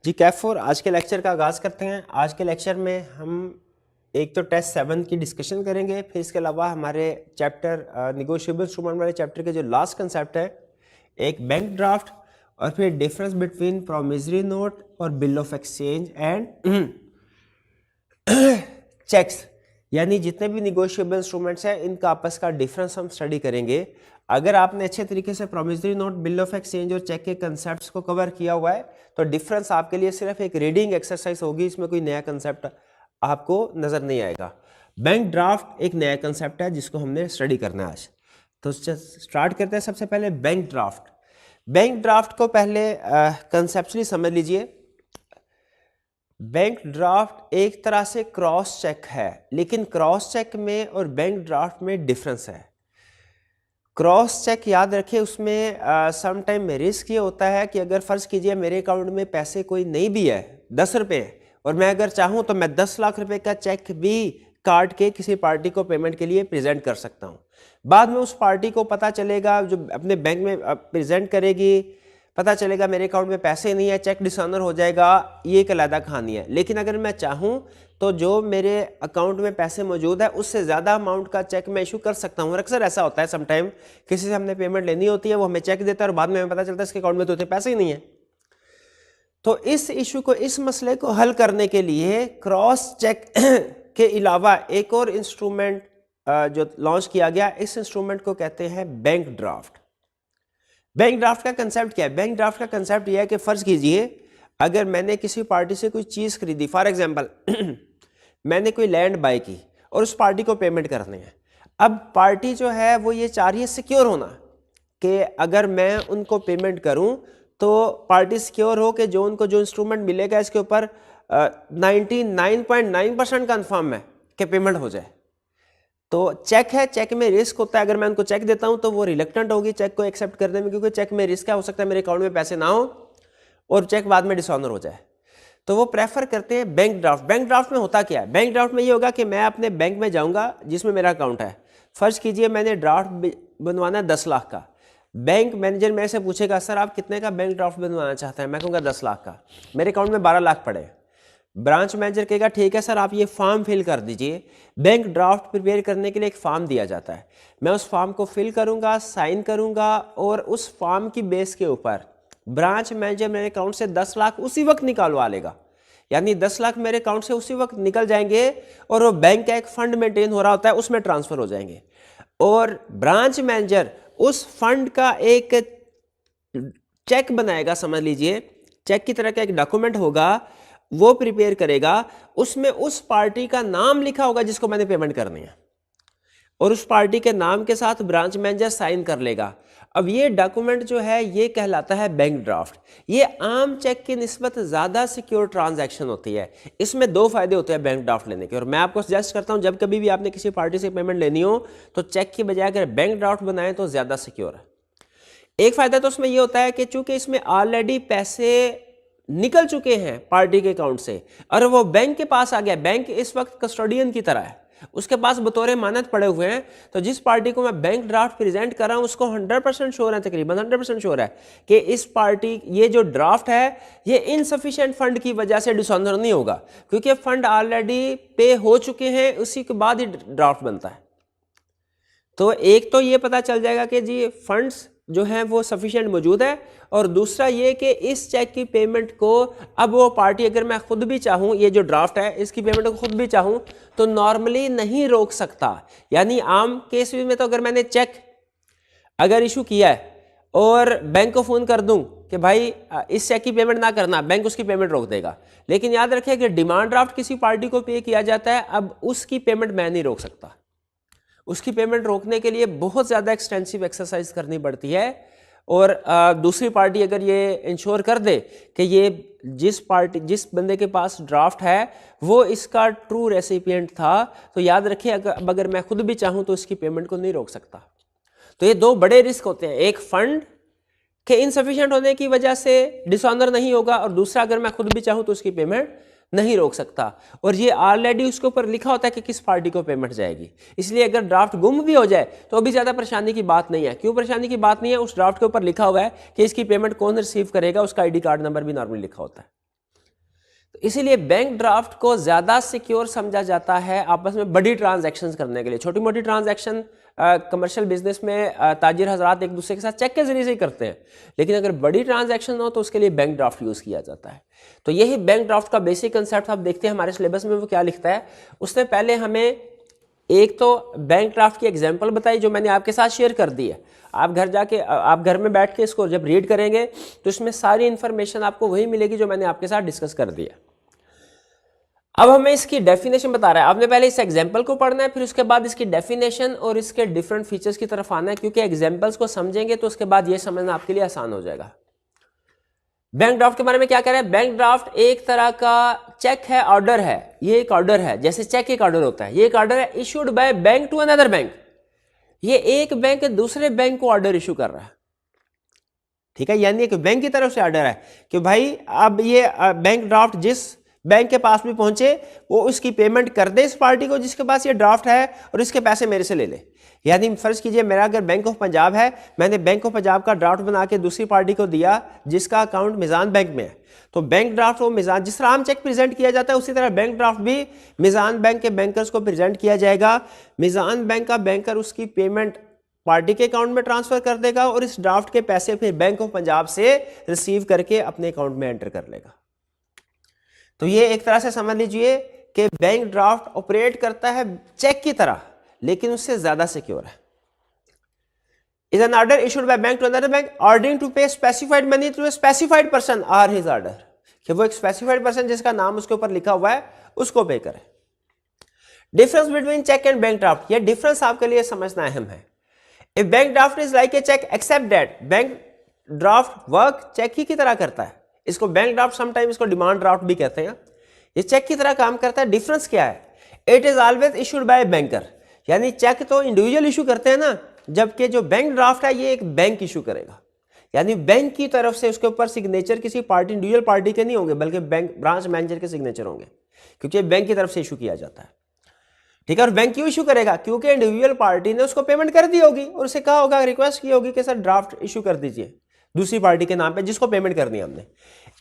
जी कैफ4 आज के लेक्चर का आगाज़ करते हैं। आज के लेक्चर में हम एक तो टेस्ट 7 की डिस्कशन करेंगे, फिर इसके अलावा हमारे चैप्टर निगोशिएबल इंस्ट्रूमेंट वाले चैप्टर के जो लास्ट कंसेप्ट है एक बैंक ड्राफ्ट और फिर डिफरेंस बिटवीन प्रोमिसरी नोट और bill of exchange and cheques, यानी जितने भी निगोशिएबल इंस्ट्रूमेंट्स हैं इनका आपस का डिफरेंस हम स्टडी करेंगे। अगर आपने अच्छे तरीके से promissory note, bill of exchange और चेक के कंसेप्ट्स को कवर किया हुआ है तो डिफरेंस आपके लिए सिर्फ एक रीडिंग एक्सरसाइज होगी, इसमें कोई नया कंसेप्ट आपको नजर नहीं आएगा। बैंक ड्राफ्ट एक नया कंसेप्ट है जिसको हमने स्टडी करना है आज। तो स्टार्ट करते हैं। सबसे पहले बैंक ड्राफ्ट। बैंक ड्राफ्ट को पहले कंसेप्चुअली समझ लीजिए। बैंक ड्राफ्ट एक तरह से क्रॉस चेक है, लेकिन क्रॉस चेक में और बैंक ड्राफ्ट में डिफरेंस है। क्रॉस चेक याद रखिए, उसमें सम टाइम में रिस्क ये होता है कि अगर फ़र्ज़ कीजिए मेरे अकाउंट में पैसे कोई नहीं भी है, 10 रुपये, और मैं अगर चाहूँ तो मैं 10 लाख रुपए का चेक भी काट के किसी पार्टी को पेमेंट के लिए प्रेजेंट कर सकता हूँ। बाद में उस पार्टी को पता चलेगा, जो अपने बैंक में प्रेजेंट करेगी, पता चलेगा मेरे अकाउंट में पैसे नहीं है, चेक डिसऑनर हो जाएगा, ये एक अलग कहानी है। लेकिन अगर मैं चाहूँ तो जो मेरे अकाउंट में पैसे मौजूद है उससे ज़्यादा अमाउंट का चेक मैं इशू कर सकता हूँ। अक्सर ऐसा होता है, समटाइम किसी से हमने पेमेंट लेनी होती है, वो हमें चेक देता है और बाद में हमें पता चलता है इसके अकाउंट में तो इतने पैसे ही नहीं है। तो इस इशू को, इस मसले को हल करने के लिए क्रॉस चेक के अलावा एक और इंस्ट्रूमेंट जो लॉन्च किया गया, इस इंस्ट्रूमेंट को कहते हैं बैंक ड्राफ्ट। बैंक ड्राफ्ट का कंसेप्ट क्या है? बैंक ड्राफ्ट का कंसेप्ट यह है कि फ़र्ज़ कीजिए अगर मैंने किसी पार्टी से कोई चीज़ खरीदी, फॉर एग्जांपल मैंने कोई लैंड बाय की और उस पार्टी को पेमेंट करनी है। अब पार्टी जो है वो ये चाह रही है सिक्योर होना कि अगर मैं उनको पेमेंट करूं तो पार्टी सिक्योर हो कि जो उनको जो इंस्ट्रूमेंट मिलेगा इसके ऊपर 99.9% कन्फर्म है कि पेमेंट हो जाए। तो चेक है, चेक में रिस्क होता है। अगर मैं उनको चेक देता हूं तो वो रिलक्टेंट होगी चेक को एक्सेप्ट करने में, क्योंकि चेक में रिस्क है, हो सकता है मेरे अकाउंट में पैसे ना हो और चेक बाद में डिसऑनर हो जाए। तो वो प्रेफर करते हैं बैंक ड्राफ्ट। बैंक ड्राफ्ट में होता क्या है? बैंक ड्राफ्ट में ये होगा कि मैं अपने बैंक में जाऊंगा जिसमें मेरा अकाउंट है। फर्ज कीजिए मैंने ड्राफ्ट बनवाना है 10 लाख का। बैंक मैनेजर मेरे से पूछेगा सर आप कितने का बैंक ड्राफ्ट बनवाना चाहते हैं? मैं कहूँगा 10 लाख का। मेरे अकाउंट में 12 लाख पड़े। ब्रांच मैनेजर कहेगा ठीक है सर आप ये फॉर्म फिल कर दीजिए। बैंक ड्राफ्ट प्रिपेयर करने के लिए एक फॉर्म दिया जाता है, मैं उस फॉर्म को फिल करूंगा, साइन करूंगा और उस फॉर्म की बेस के ऊपर ब्रांच मैनेजर मेरे अकाउंट से 10 लाख उसी वक्त निकालवा लेगा। यानी 10 लाख मेरे अकाउंट से उसी वक्त निकल जाएंगे और वो बैंक का एक फंड मेंटेन हो रहा होता है उसमें ट्रांसफर हो जाएंगे। और ब्रांच मैनेजर उस फंड का एक चेक बनाएगा, समझ लीजिए चेक की तरह का एक डॉक्यूमेंट होगा, वो प्रिपेयर करेगा, उसमें उस पार्टी का नाम लिखा होगा जिसको मैंने पेमेंट करनी है और उस पार्टी के नाम के साथ ब्रांच मैनेजर साइन कर लेगा। अब ये डॉक्यूमेंट जो है ये कहलाता है बैंक ड्राफ्ट। ये आम चेक की निस्बत ज़्यादा सिक्योर ट्रांजैक्शन होती है। इसमें 2 फायदे होते हैं बैंक ड्राफ्ट लेने के, और मैं आपको सजेस्ट करता हूं जब कभी भी आपने किसी पार्टी से पेमेंट लेनी हो तो चेक की बजाय अगर बैंक ड्राफ्ट बनाएं तो ज़्यादा सिक्योर है। एक फ़ायदा तो उसमें ये होता है कि चूंकि इसमें ऑलरेडी पैसे निकल चुके हैं पार्टी के अकाउंट से और वो बैंक के पास आ गया, बैंक इस वक्त कस्टोडियन की तरह है, उसके पास बतौर मानद पड़े हुए हैं, तो जिस पार्टी को मैं बैंक ड्राफ्ट प्रेजेंट कर रहा हूं उसको 100% श्योर है, तकरीबन 100% श्योर है कि इस पार्टी ये जो ड्राफ्ट है ये इनसफिशिएंट फंड की वजह से डिसऑनर नहीं होगा, क्योंकि फंड ऑलरेडी पे हो चुके हैं, उसी के बाद ही ड्राफ्ट बनता है। तो एक तो ये पता चल जाएगा कि जी फंड्स जो है वो सफिशिएंट मौजूद है, और दूसरा ये कि इस चेक की पेमेंट को अब वो पार्टी, अगर मैं खुद भी चाहूँ, ये जो ड्राफ्ट है इसकी पेमेंट को खुद भी चाहूँ तो नॉर्मली नहीं रोक सकता। यानी आम केस में तो अगर मैंने चेक अगर इशू किया है और बैंक को फ़ोन कर दूं कि भाई इस चेक की पेमेंट ना करना, बैंक उसकी पेमेंट रोक देगा। लेकिन याद रखिए कि डिमांड ड्राफ्ट किसी पार्टी को पे किया जाता है, अब उसकी पेमेंट मैं नहीं रोक सकता। उसकी पेमेंट रोकने के लिए बहुत ज़्यादा एक्सटेंसिव एक्सरसाइज करनी पड़ती है, और दूसरी पार्टी अगर ये इंश्योर कर दे कि ये जिस बंदे के पास ड्राफ्ट है वो इसका ट्रू रेसिपिएंट था, तो याद रखिए अगर मैं खुद भी चाहूँ तो इसकी पेमेंट को नहीं रोक सकता। तो ये 2 बड़े रिस्क होते हैं, एक फंड के इनसफिशिएंट होने की वजह से डिसऑनर नहीं होगा, और दूसरा अगर मैं खुद भी चाहूँ तो उसकी पेमेंट नहीं रोक सकता, और ये ऑलरेडी उसके ऊपर लिखा होता है कि किस पार्टी को पेमेंट जाएगी। इसलिए अगर ड्राफ्ट गुम भी हो जाए तो अभी ज़्यादा परेशानी की बात नहीं है। क्यों परेशानी की बात नहीं है? उस ड्राफ्ट के ऊपर लिखा हुआ है कि इसकी पेमेंट कौन रिसीव करेगा, उसका आईडी कार्ड नंबर भी नॉर्मली लिखा होता है। तो इसीलिए बैंक ड्राफ्ट को ज़्यादा सिक्योर समझा जाता है आपस में बड़ी ट्रांजैक्शंस करने के लिए। छोटी मोटी ट्रांजैक्शन कमर्शियल बिजनेस में ताजिर हजरात एक दूसरे के साथ चेक के जरिए से ही करते हैं, लेकिन अगर बड़ी ट्रांजैक्शन हो तो उसके लिए बैंक ड्राफ्ट यूज़ किया जाता है। तो यही बैंक ड्राफ्ट का बेसिक कंसेप्ट आप देखते हैं हमारे सिलेबस में वो क्या लिखता है। उसने पहले हमें एक तो बैंक ड्राफ्ट की एग्जाम्पल बताई जो मैंने आपके साथ शेयर कर दी है। आप घर जाके आप घर में बैठ के इसको जब रीड करेंगे तो इसमें सारी इन्फॉर्मेशन आपको वही मिलेगी जो मैंने आपके साथ डिस्कस कर दिया। अब हमें इसकी डेफिनेशन बता रहा है। आपने पहले इस एग्जाम्पल को पढ़ना है, फिर उसके बाद इसकी डेफिनेशन और इसके डिफरेंट फीचर्स की तरफ आना है, क्योंकि एग्जाम्पल्स को समझेंगे तो उसके बाद ये समझना आपके लिए आसान हो जाएगा। बैंक ड्राफ्ट के बारे में क्या कह रहा है? बैंक ड्राफ्ट एक तरह का चेक है, ऑर्डर है। ये एक ऑर्डर है, जैसे चेक एक ऑर्डर होता है। ये एक ऑर्डर है issued by bank to another bank. ये एक बैंक दूसरे बैंक को ऑर्डर इशू कर रहा है, ठीक है। यानी एक बैंक की तरफ से ऑर्डर है कि भाई अब ये बैंक ड्राफ्ट जिस बैंक के पास भी पहुंचे वो उसकी पेमेंट कर दे इस पार्टी को जिसके पास ये ड्राफ्ट है, और इसके पैसे मेरे से ले ले। यानी फर्ज कीजिए मेरा अगर बैंक ऑफ पंजाब है, मैंने बैंक ऑफ पंजाब का ड्राफ्ट बना के दूसरी पार्टी को दिया जिसका अकाउंट मिजान बैंक में है, तो बैंक ड्राफ्ट वो मिजान, जिस तरह आम चेक प्रेजेंट किया जाता है उसी तरह बैंक ड्राफ्ट भी मिजान बैंक के बैंकर्स को प्रेजेंट किया जाएगा। मिजान बैंक का बैंकर उसकी पेमेंट पार्टी के अकाउंट में ट्रांसफर कर देगा और इस ड्राफ्ट के पैसे फिर बैंक ऑफ पंजाब से रिसीव करके अपने अकाउंट में एंटर कर लेगा। तो ये एक तरह से समझ लीजिए कि बैंक ड्राफ्ट ऑपरेट करता है चेक की तरह, लेकिन उससे ज्यादा सिक्योर है। Is an order issued by bank to another bank ordering to pay specified money to a specified person or his order, कि वो एक स्पेसिफाइड पर्सन जिसका नाम उसके ऊपर लिखा हुआ है उसको पे करे। Difference between cheque and bank draft, ये डिफरेंस आपके लिए समझना अहम है। If bank draft is like a cheque except that bank draft work cheque ही की तरह करता है। इसको बैंक ड्राफ्ट समटाइम इसको डिमांड ड्राफ्ट भी कहते हैं। ये चेक की तरह काम करता है। डिफरेंस क्या है? It is always issued by banker, यानी चेक तो इंडिविजुअल इशू करते हैं ना, जबकि जो बैंक ड्राफ्ट है ये एक बैंक इशू करेगा। यानी बैंक की तरफ से उसके ऊपर सिग्नेचर किसी पार्टी इंडिविजुअल पार्टी के नहीं होंगे, बल्कि बैंक ब्रांच मैनेजर के सिग्नेचर होंगे, क्योंकि बैंक की तरफ से इशू किया जाता है, ठीक है। और बैंक क्यों इशू करेगा? क्योंकि इंडिविजुअल पार्टी ने उसको पेमेंट कर दी होगी और उसे कहा होगा, रिक्वेस्ट की होगी कि सर ड्राफ्ट इशू कर दीजिए दूसरी पार्टी के नाम पे जिसको पेमेंट करनी है हमने।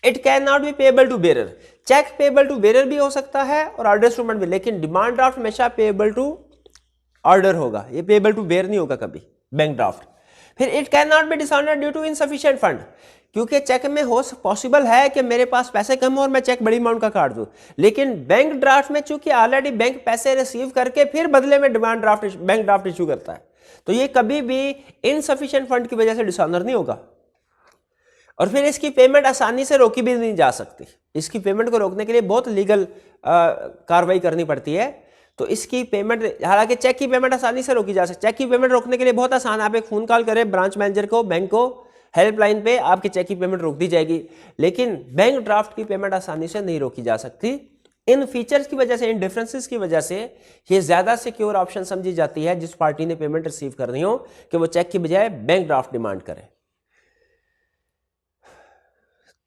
It can not be payable to bearer, cheque payable to bearer भी हो सकता है और ऑर्डर इंस्ट्रूमेंट भी, लेकिन डिमांड ड्राफ्ट हमेशा पेएबल टू ऑर्डर होगा, ये पेएबल टू बेयर नहीं होगा कभी बैंक ड्राफ्ट। फिर it can not be dishonoured due to insufficient fund, क्योंकि चेक में हो पॉसिबल है कि मेरे पास पैसे कम हो और मैं चेक बड़ी अमाउंट का काट दूं, लेकिन बैंक ड्राफ्ट में चूंकि ऑलरेडी बैंक पैसे रिसीव करके फिर बदले में demand draft bank draft issue करता है, तो ये कभी भी इनसफिशिएंट फंड की वजह से डिसऑनर नहीं होगा। और फिर इसकी पेमेंट आसानी से रोकी भी नहीं जा सकती। इसकी पेमेंट को रोकने के लिए बहुत लीगल कार्रवाई करनी पड़ती है। तो इसकी पेमेंट, हालांकि चेक की पेमेंट आसानी से रोकी जा सकती है। चेक की पेमेंट रोकने के लिए बहुत आसान है, आप एक फोन कॉल करें ब्रांच मैनेजर को, बैंक को, हेल्पलाइन पे, आपकी चेक की पेमेंट रोक दी जाएगी। लेकिन बैंक ड्राफ्ट की पेमेंट आसानी से नहीं रोकी जा सकती। इन फीचर्स की वजह से, इन डिफरेंसेस की वजह से ये ज्यादा सिक्योर ऑप्शन समझी जाती है जिस पार्टी ने पेमेंट रिसीव करनी हो कि वो चेक की बजाय बैंक ड्राफ्ट डिमांड करे।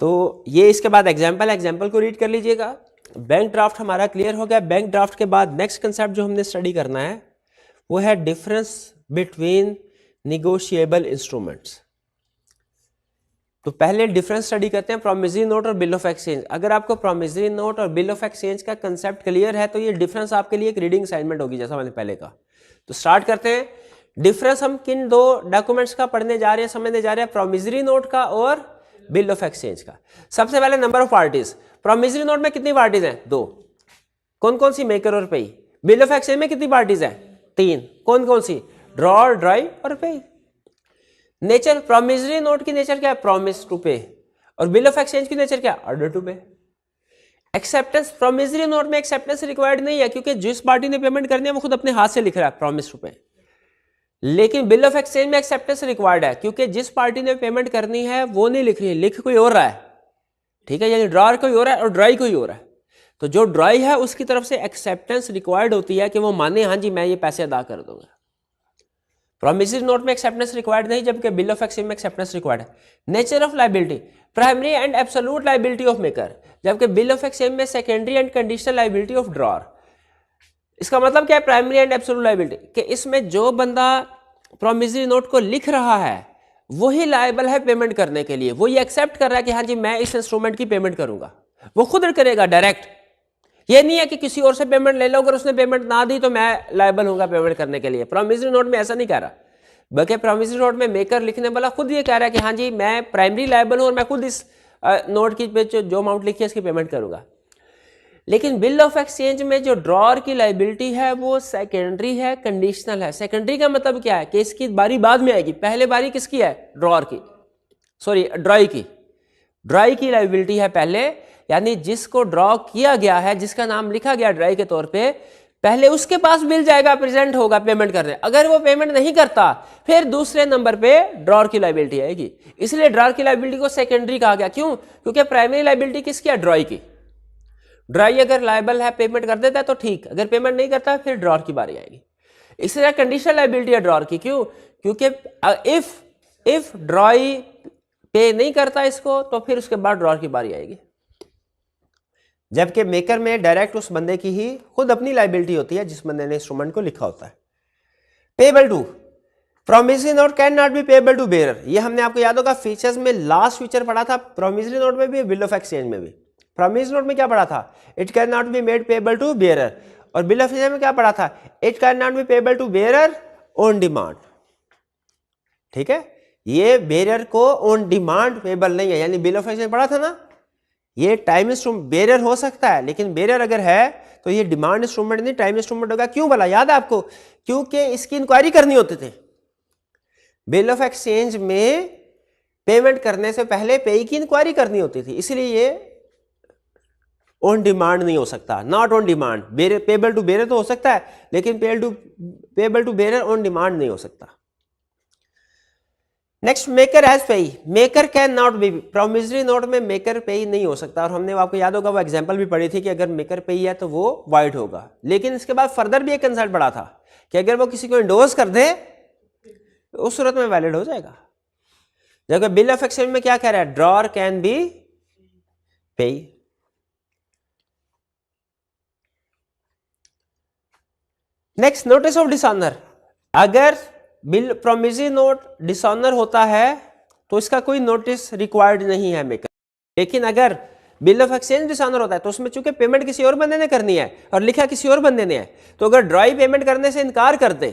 तो ये इसके बाद एग्जाम्पल को रीड कर लीजिएगा। बैंक ड्राफ्ट हमारा क्लियर हो गया। बैंक ड्राफ्ट के बाद नेक्स्ट कंसेप्ट जो हमने स्टडी करना है वो है डिफरेंस बिटवीन निगोशिएबल इंस्ट्रूमेंट्स। तो पहले डिफरेंस स्टडी करते हैं प्रॉमिसरी नोट और बिल ऑफ एक्सचेंज। अगर आपको प्रॉमिसरी नोट और बिल ऑफ एक्सचेंज का कंसेप्ट क्लियर है तो ये डिफरेंस आपके लिए एक रीडिंग असाइनमेंट होगी, जैसा मैंने पहले कहा। तो स्टार्ट करते हैं। डिफरेंस हम किन दो डॉक्यूमेंट्स का पढ़ने जा रहे हैं, समझने जा रहे हैं, प्रॉमिसरी नोट का और बिल ऑफ एक्सचेंज का। सबसे पहले number of parties. Promissory note में कितनी पार्टीज हैं? 2। कौन कौन सी? मेकर और पेई। बिल ऑफ एक्सचेंज में कितनी पार्टीज हैं? 3। कौन कौन सी? ड्रॉअर, ड्राई और पेई। नेचर प्रॉमिसरी नोट की नेचर क्या है? प्रॉमिस टू पे। और बिल ऑफ एक्सचेंज की नेचर क्या है? ऑर्डर टू पे। एक्सेप्टेंस, प्रॉमिसरी नोट में एक्सेप्टेंस रिक्वायर्ड नहीं है, क्योंकि जिस पार्टी ने पेमेंट करनी है वो खुद अपने हाथ से लिख रहा है प्रॉमिस टू पे। लेकिन बिल ऑफ एक्सचेंज में एक्सेप्टेंस रिक्वायर्ड है, क्योंकि जिस पार्टी ने पेमेंट करनी है वो नहीं लिख रही है, लिख कोई और रहा है, ठीक है। यानी ड्रॉअर कोई और है और ड्राई कोई और है। तो जो ड्राई है उसकी तरफ से एक्सेप्टेंस रिक्वायर्ड होती है कि वो माने हाँ जी मैं ये पैसे अदा कर दूंगा। प्रॉमिसरी नोट में एक्सेप्टेंस रिक्वायर्ड नहीं, जबकि बिल ऑफ एक्सचेंज में एक्सेप्टेंस रिक्वायर्ड है। Nature of liability, primary and absolute liability of maker, जबकि बिल ऑफ एक्सचेंज में secondary and conditional liability of drawer. इसका मतलब क्या है प्राइमरी एंड एब्सोल्यूट लायबिलिटी? कि इसमें जो बंदा प्रॉमिसरी नोट को लिख रहा है वही लायबल है पेमेंट करने के लिए, वो ये एक्सेप्ट कर रहा है कि हाँ जी मैं इस इंस्ट्रूमेंट की पेमेंट करूंगा। वो खुद करेगा डायरेक्ट। ये नहीं है कि किसी और से पेमेंट ले लो, अगर उसने पेमेंट ना दी तो मैं लायबल होऊंगा पेमेंट करने के लिए। प्रॉमिसरी नोट में ऐसा नहीं कह रहा, बल्कि प्रॉमिसरी नोट में मेकर लिखने वाला खुद ये कह रहा है कि हाँ जी मैं प्राइमरी लायबल हूं और मैं खुद इस नोट की पे जो अमाउंट लिखी है इसकी पेमेंट करूंगा। लेकिन बिल ऑफ एक्सचेंज में जो ड्रॉअर की लायबिलिटी है वो सेकेंडरी है, कंडीशनल है। सेकेंडरी का मतलब क्या है कि इसकी बारी बाद में आएगी, पहले बारी किसकी है? ड्रॉअर की, सॉरी ड्राई की। ड्राई की लायबिलिटी है पहले, यानी जिसको ड्रॉ किया गया है, जिसका नाम लिखा गया ड्राई के तौर पे, पहले उसके पास बिल जाएगा, प्रेजेंट होगा पेमेंट करने। अगर वो पेमेंट नहीं करता फिर दूसरे नंबर पे ड्रॉअर की लायबिलिटी आएगी। इसलिए ड्रॉअर की लायबिलिटी को सेकेंडरी कहा गया। क्यों? क्योंकि प्राइमरी लायबिलिटी किसकी है? ड्रॉई की। ड्राई अगर लायबल है, पेमेंट कर देता है तो ठीक, अगर पेमेंट नहीं करता फिर ड्रॉअर की बारी आएगी। इसलिए कंडीशनल लायबिलिटी है ड्रॉअर की। क्यों? क्योंकि इफ ड्राई पे नहीं करता इसको तो फिर उसके बाद ड्रॉअर की बारी आएगी। जबकि मेकर में डायरेक्ट उस बंदे की ही खुद अपनी लायबिलिटी होती है जिस बंदे ने इंस्ट्रूमेंट को लिखा होता है। Payable to, promissory note can not be payable to bearer. ये हमने आपको याद होगा फीचर्स में लास्ट फीचर पढ़ा था, प्रॉमिसरी नोट में भी, बिल ऑफ एक्सचेंज में भी। प्रॉमिसरी नोट में क्या पढ़ा था? It can not be made payable to bearer. और बिल ऑफ एक्सचेंज में क्या पढ़ा था? It can not be payable to bearer on demand. ठीक है, ये बेयरर को ऑन डिमांड पेबल नहीं है। यानी बिल ऑफ एक्सचेंज पढ़ा था ना, ये टाइम इंस्ट्रूमेंट बेयरर हो सकता है, लेकिन बेयरर अगर है तो ये डिमांड इंस्ट्रूमेंट नहीं टाइम इंस्ट्रूमेंट होगा। क्यों भला? याद है आपको? क्योंकि इसकी इंक्वायरी करनी होती थी। बिल ऑफ एक्सचेंज में पेमेंट करने से पहले पे की इंक्वायरी करनी होती थी, इसलिए ये ऑन डिमांड नहीं हो सकता, not on demand. Payable to bearer तो हो सकता है, लेकिन payable to bearer on demand नहीं हो सकता। Next, maker as payee. Maker can not be, promissory note में मेकर पेई नहीं हो सकता। और हमने आपको याद होगा वो एग्जांपल भी पढ़ी थी कि अगर मेकर पेई है तो वो वाइड होगा। लेकिन इसके बाद फर्दर भी एक कंसेप्ट पढ़ा था कि अगर वो किसी को इंडोर्स कर दे तो उस सूरत में वैलिड हो जाएगा। जबकि बिल ऑफ एक्सचेंज में क्या कह रहा है? ड्रॉअर कैन बी पेई। Next, notice of dishonour. अगर बिल प्रॉमिसरी नोट डिसऑनर होता है तो इसका कोई नोटिस रिक्वायर्ड नहीं है मेकर। लेकिन अगर बिल ऑफ एक्सचेंज डिसऑनर होता है तो उसमें चूंकि पेमेंट किसी और बंदे ने करनी है और लिखा किसी और बंदे ने है, तो अगर ड्रॉई पेमेंट करने से इनकार कर दे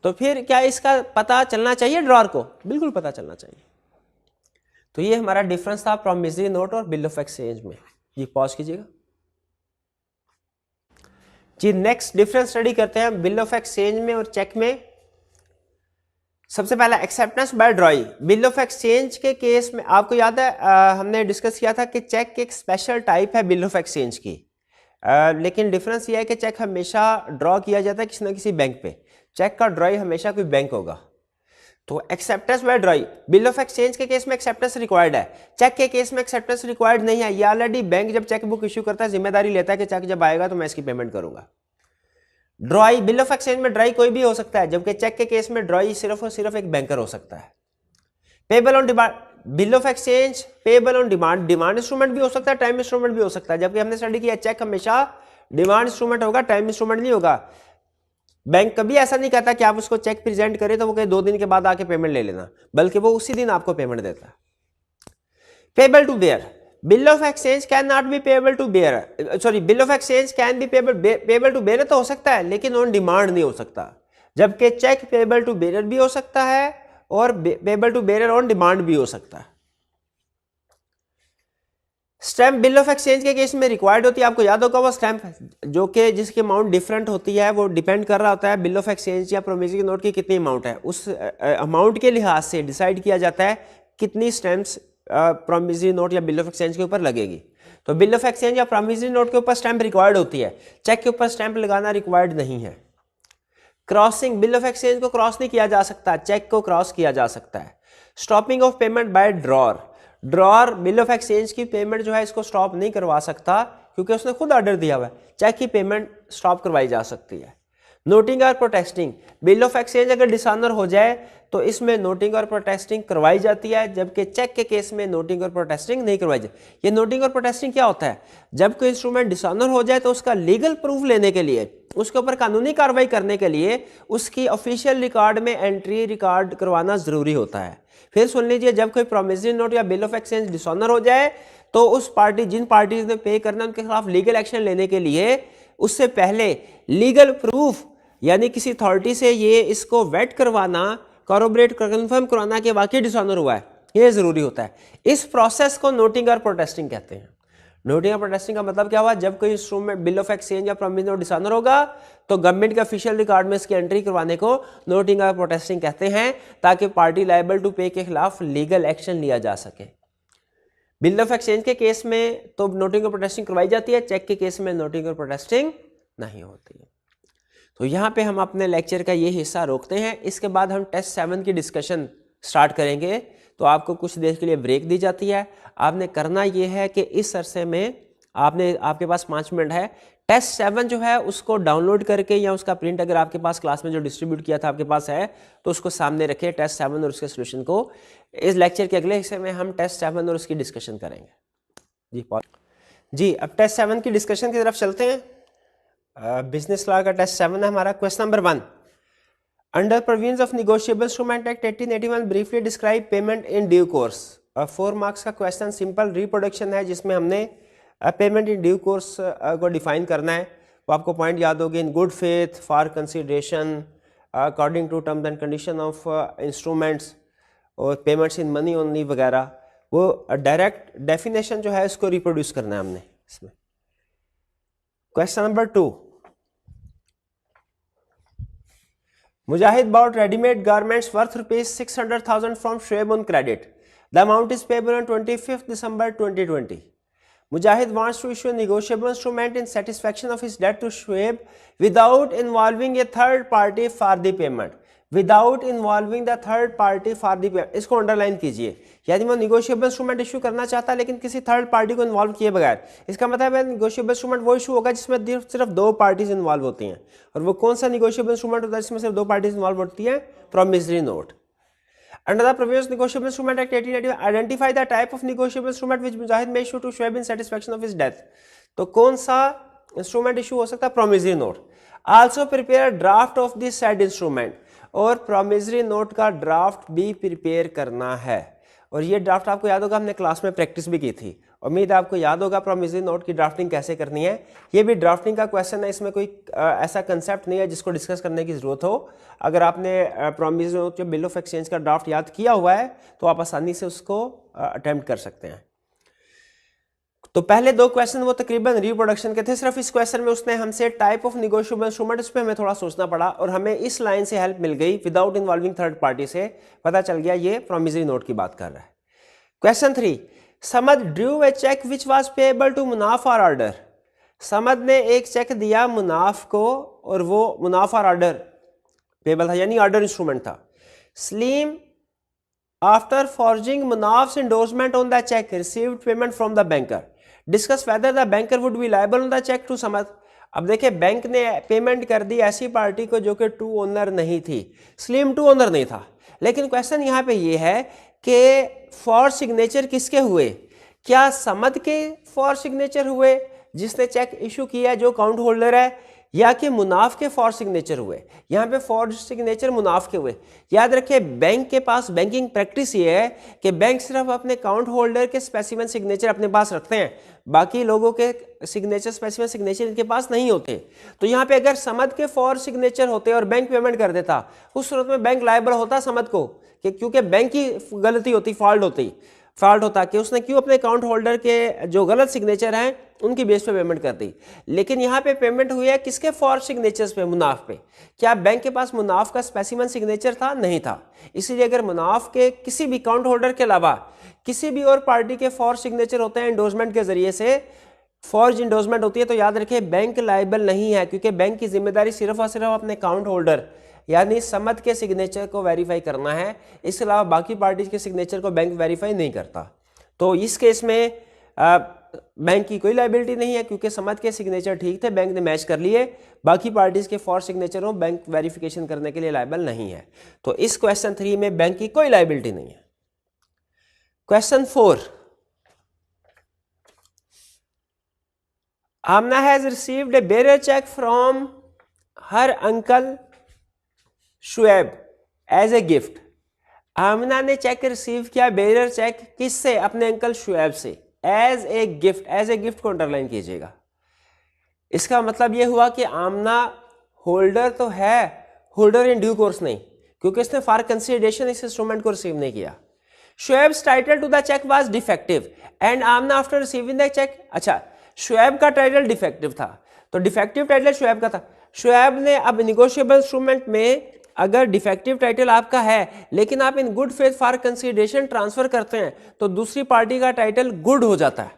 तो फिर क्या इसका पता चलना चाहिए ड्रॉअर को? बिल्कुल पता चलना चाहिए। तो ये हमारा डिफरेंस था प्रॉमिसरी नोट और बिल ऑफ एक्सचेंज में। ये पॉज कीजिएगा जी। नेक्स्ट डिफरेंस स्टडी करते हैं बिल ऑफ एक्सचेंज में और चेक में। सबसे पहला acceptance bye ड्रॉई। Bill of exchange के केस में आपको याद है हमने डिस्कस किया था कि चेक एक स्पेशल टाइप है बिल ऑफ एक्सचेंज की। लेकिन डिफरेंस ये है कि चेक हमेशा ड्रॉ किया जाता है किसी ना किसी बैंक पे। चेक का ड्रॉई हमेशा कोई बैंक होगा। तो acceptance bye ड्रॉई, bill of exchange के केस में एक्सेप्टेंस रिक्वायर्ड है, चेक के केस में एक्सेप्टेंस रिक्वायर्ड नहीं है। ये ऑलरेडी बैंक जब चेक बुक इश्यू करता है जिम्मेदारी लेता है कि चेक जब आएगा तो मैं इसकी पेमेंट करूंगा। ड्रॉई, बिल ऑफ एक्सचेंज में ड्रॉई कोई भी हो सकता है, जबकि चेक के केस में ड्रॉई सिर्फ और सिर्फ एक बैंकर हो सकता है। Payable on demand, bill of exchange payable on demand, demand instrument भी हो सकता है, टाइम इंस्ट्रूमेंट भी हो सकता है। जबकि हमने स्टडी किया चेक हमेशा डिमांड इंस्ट्रूमेंट होगा, टाइम इंस्ट्रूमेंट नहीं होगा। बैंक कभी ऐसा नहीं कहता कि आप उसको चेक प्रेजेंट करें तो वो कहे 2 दिन के बाद आके पेमेंट ले लेना, बल्कि वो उसी दिन आपको पेमेंट देता है। Payable to bearer, bill of exchange can not be payable to bearer, sorry bill of exchange can be payable to bearer तो हो सकता है, लेकिन ऑन डिमांड नहीं हो सकता। जबकि चेक पेबल टू बेयर भी हो सकता है और payable to bearer on demand भी हो सकता है। स्टैंप बिल ऑफ एक्सचेंज के केस में रिक्वायर्ड होती है, आपको याद होगा वो स्टैंप जो कि जिसकी अमाउंट डिफरेंट होती है, वो डिपेंड कर रहा होता है बिल ऑफ एक्सचेंज या प्रोमिसरी नोट की कितनी अमाउंट है। उस अमाउंट के लिहाज से डिसाइड किया जाता है कितनी स्टैंप्स प्रोमिसरी नोट या बिल ऑफ एक्सचेंज के ऊपर लगेगी। तो बिल ऑफ एक्सचेंज या प्रोमिसरी नोट के ऊपर स्टैंप रिक्वायर्ड होती है, चेक के ऊपर स्टैंप लगाना रिक्वायर्ड नहीं है। क्रॉसिंग, बिल ऑफ एक्सचेंज को क्रॉस नहीं किया जा सकता, चेक को क्रॉस किया जा सकता है। Stopping of payment by drawer, drawer bill of exchange की पेमेंट जो है इसको स्टॉप नहीं करवा सकता क्योंकि उसने खुद ऑर्डर दिया हुआ है। चेक की पेमेंट स्टॉप करवाई जा सकती है। नोटिंग और प्रोटेस्टिंग, बिल ऑफ एक्सचेंज अगर डिसऑनर हो जाए तो इसमें नोटिंग और प्रोटेस्टिंग करवाई जाती है, जबकि चेक के केस में नोटिंग और प्रोटेस्टिंग नहीं करवाई जाती। ये नोटिंग और प्रोटेस्टिंग क्या होता है? जब कोई इंस्ट्रूमेंट डिसऑनर हो जाए तो उसका लीगल प्रूफ लेने के लिए, उसके ऊपर कानूनी कार्रवाई करने के लिए उसकी ऑफिशियल रिकॉर्ड में एंट्री रिकॉर्ड करवाना जरूरी होता है। फिर सुन लीजिए, जब कोई प्रोमिसरी नोट या बिल ऑफ एक्सचेंज डिसऑनर हो जाए तो उस पार्टी, जिन पार्टीज ने पे करना है उनके खिलाफ लीगल एक्शन लेने के लिए उससे पहले लीगल प्रूफ यानी किसी अथॉरिटी से ये इसको वेट करवाना, कॉरोबरेट कंफर्म करवाना कि वाकई डिसऑनर हुआ है, ये जरूरी होता है। इस प्रोसेस को नोटिंग और प्रोटेस्टिंग कहते हैं। नोटिंग और प्रोटेस्टिंग का मतलब क्या हुआ, जब कोई इंस्ट्रूमेंट बिल ऑफ एक्सचेंज या प्रॉमिस नोट डिसऑनर होगा तो गवर्नमेंट के ऑफिशियल रिकॉर्ड में इसकी एंट्री करवाने को नोटिंग और प्रोटेस्टिंग कहते हैं, ताकि पार्टी लायबल टू पे के खिलाफ लीगल एक्शन लिया जा सके। बिल ऑफ एक्सचेंज के केस में तो नोटिंग और प्रोटेस्टिंग करवाई जाती है, चेक के केस में नोटिंग और प्रोटेस्टिंग नहीं होती है। तो यहाँ पे हम अपने लेक्चर का ये हिस्सा रोकते हैं। इसके बाद हम टेस्ट 7 की डिस्कशन स्टार्ट करेंगे। तो आपको कुछ देर के लिए ब्रेक दी जाती है। आपने करना ये है कि इस अरसे में आपके पास 5 मिनट है, टेस्ट 7 जो है उसको डाउनलोड करके या उसका प्रिंट अगर आपके पास क्लास में जो डिस्ट्रीब्यूट किया था आपके पास है तो उसको सामने रखें, टेस्ट 7 और उसके सोल्यूशन को। इस लेक्चर के अगले हिस्से में हम टेस्ट 7 और उसकी डिस्कशन करेंगे। जी अब टेस्ट 7 की डिस्कशन की तरफ चलते हैं। बिजनेस लॉ का टेस्ट 7 है हमारा। Question number 1, under provisions of negotiable instrument act 1881 briefly describe payment in due course. 4 marks का क्वेश्चन, सिंपल रिप्रोडक्शन है जिसमें हमने पेमेंट इन ड्यू कोर्स को डिफाइन करना है। वो आपको पॉइंट याद होगी, in good faith, for consideration, according to terms and condition of instruments और पेमेंट्स इन मनी ओनली वगैरह। वो डायरेक्ट डेफिनेशन जो है इसको रिप्रोड्यूस करना है हमने इसमें। Question number 2, Mujahid bought ready-made garments worth ₹600,000 from Shoaib on credit. The amount is payable on 25th December 2020. Mujahid wants to issue a negotiable instrument in satisfaction of his debt to Shoaib without involving a third party for the payment. Without involving the third party for the payment. इसको underline कीजिए, यानी वो negotiable instrument issue करना चाहता है लेकिन किसी third party को इन्वॉल्व किए बगैर। इसका मतलब है निगोशिएबल इंस्ट्रूमेंट वो इशू होगा जिसमें सिर्फ 2 पार्टीज इन्वॉल्व होती हैं। और वो कौन सा निगोशिएबल इंस्ट्रूमेंट होता है जिसमें सिर्फ 2 पार्टीज इन्वॉल्व होती हैं? Promissory note. Under the provisions of Negotiable Instrument Act 1881, identify the type of negotiable instrument which Mujahid may issue to Shoaib in satisfaction of his debt. तो कौन सा इंस्ट्रूमेंट इशू हो सकता है? Promissory note. Also prepare draft of this said instrument, और promissory note का draft भी prepare करना है। और ये ड्राफ्ट आपको याद होगा, हमने क्लास में प्रैक्टिस भी की थी। उम्मीद है आपको याद होगा प्रॉमिसरी नोट की ड्राफ्टिंग कैसे करनी है। ये भी ड्राफ्टिंग का क्वेश्चन है, इसमें कोई ऐसा कंसेप्ट नहीं है जिसको डिस्कस करने की जरूरत हो। अगर आपने प्रॉमिसरी नोट के बिल ऑफ एक्सचेंज का ड्राफ्ट याद किया हुआ है तो आप आसानी से उसको अटेम्प्ट कर सकते हैं। तो पहले 2 क्वेश्चन वो तकरीबन रिप्रोडक्शन के थे। सिर्फ इस क्वेश्चन में उसने हमसे टाइप ऑफ निगोशिएबल इंस्ट्रूमेंट, इस पर हमें थोड़ा सोचना पड़ा और हमें इस लाइन से हेल्प मिल गई, विदाउट इन्वॉल्विंग थर्ड पार्टी से पता चल गया ये प्रॉमिसरी नोट की बात कर रहा है। Question 3, Samad drew a cheque which was payable to Munaf और ऑर्डर। समद ने एक चेक दिया मुनाफ को और वो मुनाफ और ऑर्डर पेएबल था, यानी ऑर्डर इंस्ट्रूमेंट था। Salim after forging Munaf's endorsement on the cheque received payment from the banker. Discuss whether the banker would be liable on the cheque to Samad. अब देखिए, बैंक ने पेमेंट कर दी ऐसी पार्टी को जो कि टू ओनर नहीं थी। सलीम टू ओनर नहीं था, लेकिन क्वेश्चन यहाँ पे ये है कि फॉर सिग्नेचर किसके हुए? क्या समद के फॉर सिग्नेचर हुए जिसने चेक इशू किया जो अकाउंट होल्डर है, या कि मुनाफ के फॉर सिग्नेचर हुए? यहाँ पे फॉर सिग्नेचर मुनाफ के हुए। याद रखिए, बैंक के पास बैंकिंग प्रैक्टिस ये है कि बैंक सिर्फ अपने अकाउंट होल्डर के स्पेसिफिक सिग्नेचर अपने पास रखते हैं, बाकी लोगों के सिग्नेचर स्पेसिफिक सिग्नेचर इनके पास नहीं होते। तो यहाँ पे अगर समद के फॉर सिग्नेचर होते और बैंक पेमेंट कर देता, उस सूरत में बैंक लायबल होता समद को, कि क्योंकि बैंक की गलती होती, फॉल्ट होता कि उसने क्यों अपने अकाउंट होल्डर के जो गलत सिग्नेचर हैं उनकी बेस पे पेमेंट कर दी। लेकिन यहाँ पे पेमेंट हुई है किसके फॉर सिग्नेचर्स पे? मुनाफ पे। क्या बैंक के पास मुनाफ का स्पेसिमन सिग्नेचर था? नहीं था। इसीलिए अगर मुनाफ के किसी भी अकाउंट होल्डर के अलावा किसी भी और पार्टी के फॉर सिग्नेचर होते हैं एंडोर्समेंट के जरिए से, फॉर्ज एंडोर्समेंट होती है, तो याद रखिए बैंक लायबल नहीं है, क्योंकि बैंक की जिम्मेदारी सिर्फ और सिर्फ अपने अकाउंट होल्डर यानी समद के सिग्नेचर को वेरीफाई करना है। इसके अलावा बाकी पार्टीज के सिग्नेचर को बैंक वेरीफाई नहीं करता। तो इस केस में बैंक की कोई लायबिलिटी नहीं है, क्योंकि समद के सिग्नेचर ठीक थे, बैंक ने मैच कर लिए। बाकी पार्टीज के फॉर सिग्नेचरों बैंक वेरिफिकेशन करने के लिए लायबल नहीं है। तो इस क्वेश्चन 3 में बैंक की कोई लायबिलिटी नहीं है। Question 4, Amna has received a bearer cheque from her uncle Shoaib as a gift. Amna ने चेक रिसीव किया, बेरर चेक किससे? अपने अंकल शुएब से। As a gift, as a gift को अंडरलाइन कीजिएगा। इसका मतलब ये हुआ कि आमना होल्डर तो है, होल्डर इन ड्यू कोर्स नहीं, क्योंकि इसने फॉर कंसिडरेशन इस इंस्ट्रूमेंट को रिसीव नहीं किया। Shoaib's title to the cheque was defective and Amna after receiving the cheque, अच्छा शुएब का टाइटल डिफेक्टिव था, तो डिफेक्टिव टाइटल शुएब का था। शुएब ने अब निगोशिएबल इंस्ट्रूमेंट में अगर डिफेक्टिव टाइटल आपका है लेकिन आप इन good faith for consideration transfer करते हैं तो दूसरी पार्टी का टाइटल गुड हो जाता है।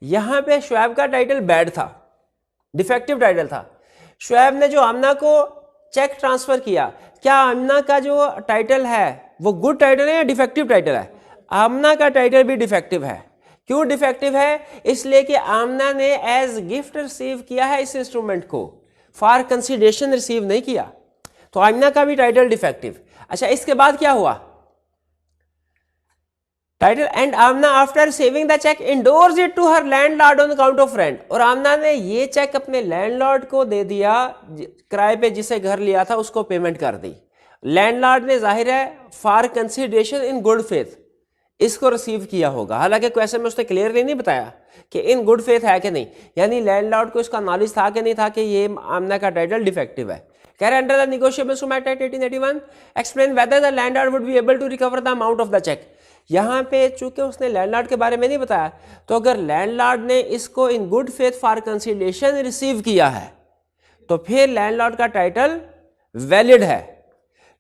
यहां पे शुएब का टाइटल बैड था, डिफेक्टिव टाइटल था। शुएब ने जो आमना को चेक ट्रांसफर किया, क्या आमना का जो टाइटल है वो गुड टाइटल है या डिफेक्टिव टाइटल है? आमना का टाइटल भी डिफेक्टिव है। क्यों डिफेक्टिव है? इसलिए कि आमना ने एज गिफ्ट रिसीव किया है इस इंस्ट्रूमेंट को, फॉर कंसिडरेशन रिसीव नहीं किया, तो आमना का भी टाइटल डिफेक्टिव। अच्छा, इसके बाद क्या हुआ? Title and Amna after saving the cheque endorse it to her landlord on account of rent, और आमना ने ये चेक अपने लैंडलॉर्ड को दे दिया, किराए पे जिसे घर लिया था उसको पेमेंट कर दी। लैंडलॉर्ड ने जाहिर है for consideration in good faith इसको रिसीव किया होगा, हालांकि क्वेश्चन में उसने क्लियरली नहीं बताया कि इन गुड फेथ है कि नहीं, यानी लैंडलॉर्ड को इसका नॉलेज था कि नहीं था कि ये आमना का टाइटल डिफेक्टिव है। कह रहे under the negotiable instrument act 1881 explain whether the landlord would be able to recover the amount of the cheque. यहाँ पे चूंकि उसने लैंडलॉर्ड के बारे में नहीं बताया, तो अगर लैंडलॉर्ड ने इसको इन good faith for consideration receive किया है तो फिर लैंडलॉर्ड का टाइटल वैलिड है।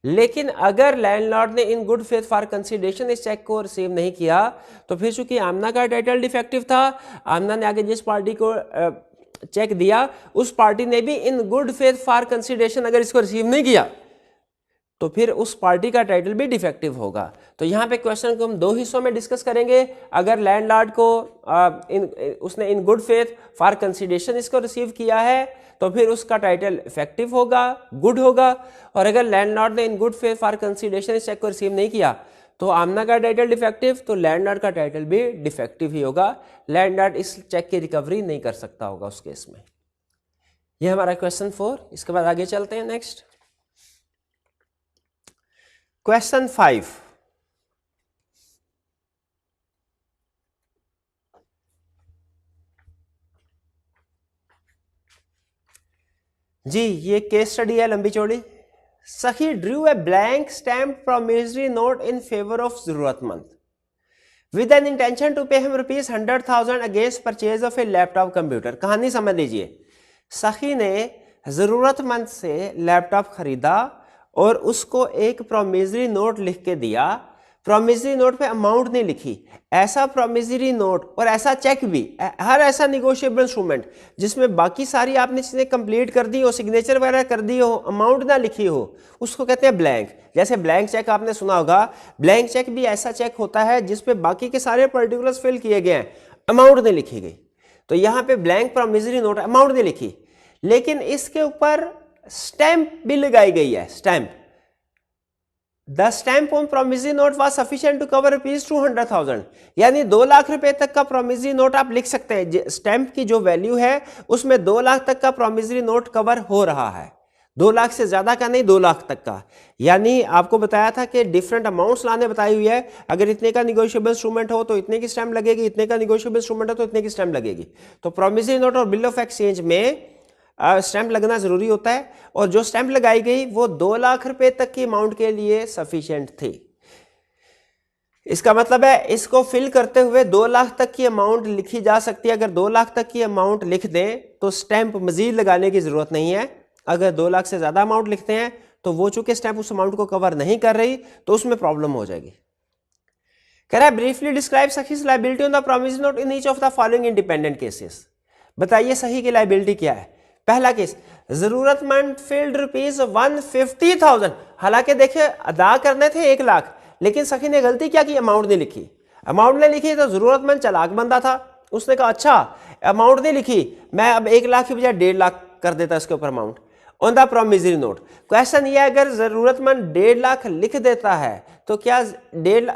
लेकिन अगर लैंडलॉर्ड ने इन गुड फेथ फॉर कंसिडरेशन इस चेक को रिसीव नहीं किया तो फिर चूंकि आमना का टाइटल डिफेक्टिव था, आमना ने आगे जिस पार्टी को चेक दिया उस पार्टी ने भी इन गुड फेथ फॉर कंसिडरेशन अगर इसको रिसीव नहीं किया तो फिर उस पार्टी का टाइटल भी डिफेक्टिव होगा। तो यहाँ पे क्वेश्चन को हम दो हिस्सों में डिस्कस करेंगे। अगर लैंडलॉर्ड को उसने इन गुड फेथ फॉर कंसिडरेशन इसको रिसीव किया है तो फिर उसका टाइटल इफेक्टिव होगा, गुड होगा, और अगर लैंडलॉर्ड ने इन गुड फेथ फॉर कंसिडरेशन इस चेक को रिसीव नहीं किया तो आमना का टाइटल डिफेक्टिव, तो लैंडलॉर्ड का टाइटल भी डिफेक्टिव ही होगा। लैंडलॉर्ड इस चेक की रिकवरी नहीं कर सकता होगा उस केस में। यह हमारा क्वेश्चन 4। इसके बाद आगे चलते हैं नेक्स्ट क्वेश्चन 5। जी ये केस स्टडी है लंबी चौड़ी। Sakhi drew a blank stamp promissory note in favour of जरूरतमंद with an intention to pay him ₹100,000 against purchase of a laptop computer. कहानी समझ लीजिए, सखी ने जरूरतमंद से लैपटॉप खरीदा और उसको एक प्रॉमिसरी नोट लिख के दिया। प्रॉमिसरी नोट पे अमाउंट नहीं लिखी। ऐसा प्रॉमिसरी नोट और ऐसा चेक भी, हर ऐसा निगोशिएबल इंस्ट्रूमेंट जिसमें बाकी सारी आपने चीजें कंप्लीट कर दी हो, सिग्नेचर वगैरह कर दी हो, अमाउंट ना लिखी हो, उसको कहते हैं ब्लैंक। जैसे ब्लैंक चेक आपने सुना होगा, ब्लैंक चेक भी ऐसा चेक होता है जिसपे बाकी के सारे पर्टिकुलर्स फिल किए गए हैं, अमाउंट नहीं लिखी गई। तो यहाँ पे ब्लैंक प्रॉमिसरी नोट, अमाउंट नहीं लिखी, लेकिन इसके ऊपर स्टैंप भी लगाई गई है। Stamp, the stamp on promissory note was sufficient to cover ₹200,000, यानी 2 लाख रुपए तक का प्रॉमिसरी नोट आप लिख सकते हैं। स्टैंप की जो वैल्यू है उसमें 2 लाख तक का प्रॉमिसरी नोट कवर हो रहा है, 2 लाख से ज्यादा का नहीं, 2 लाख तक का। यानी आपको बताया था कि डिफरेंट अमाउंट्स लाने बताई हुई है। अगर इतने का निगोशिएबल इंस्ट्रूमेंट हो तो इतने की स्टैंप लगेगी, इतने का निगोशिएबल इंस्ट्रूमेंट हो तो इतने की स्टैंप लगेगी। तो प्रॉमिसरी नोट और बिल ऑफ एक्सचेंज में स्टैंप लगना जरूरी होता है, और जो स्टैंप लगाई गई वो 2 लाख रुपए तक की अमाउंट के लिए सफिशिएंट थी। इसका मतलब है इसको फिल करते हुए 2 लाख तक की अमाउंट लिखी जा सकती है। अगर 2 लाख तक की अमाउंट लिख दें तो स्टैंप मजीद लगाने की जरूरत नहीं है। अगर 2 लाख से ज्यादा अमाउंट लिखते हैं तो वो चूंकि स्टैंप उस अमाउंट को कवर नहीं कर रही तो उसमें प्रॉब्लम हो जाएगी। कह रहा है briefly describe Sakhi's liability on the promissory note in each of the following independent cases. बताइए सही की लायबिलिटी क्या है। पहला केस, जरूरतमंद फील्ड ₹150,000, हालांकि देखिए अदा करने थे 1 लाख, लेकिन सखी ने गलती क्या की, अमाउंट नहीं लिखी। अमाउंट नहीं लिखी तो जरूरतमंद चालाक बंदा था, उसने कहा अच्छा अमाउंट नहीं लिखी, मैं अब 1 लाख की बजाय 1.5 लाख कर देता इसके ऊपर amount on the promissory note. Question ये, अगर जरूरतमंद 1.5 लाख लिख देता है तो क्या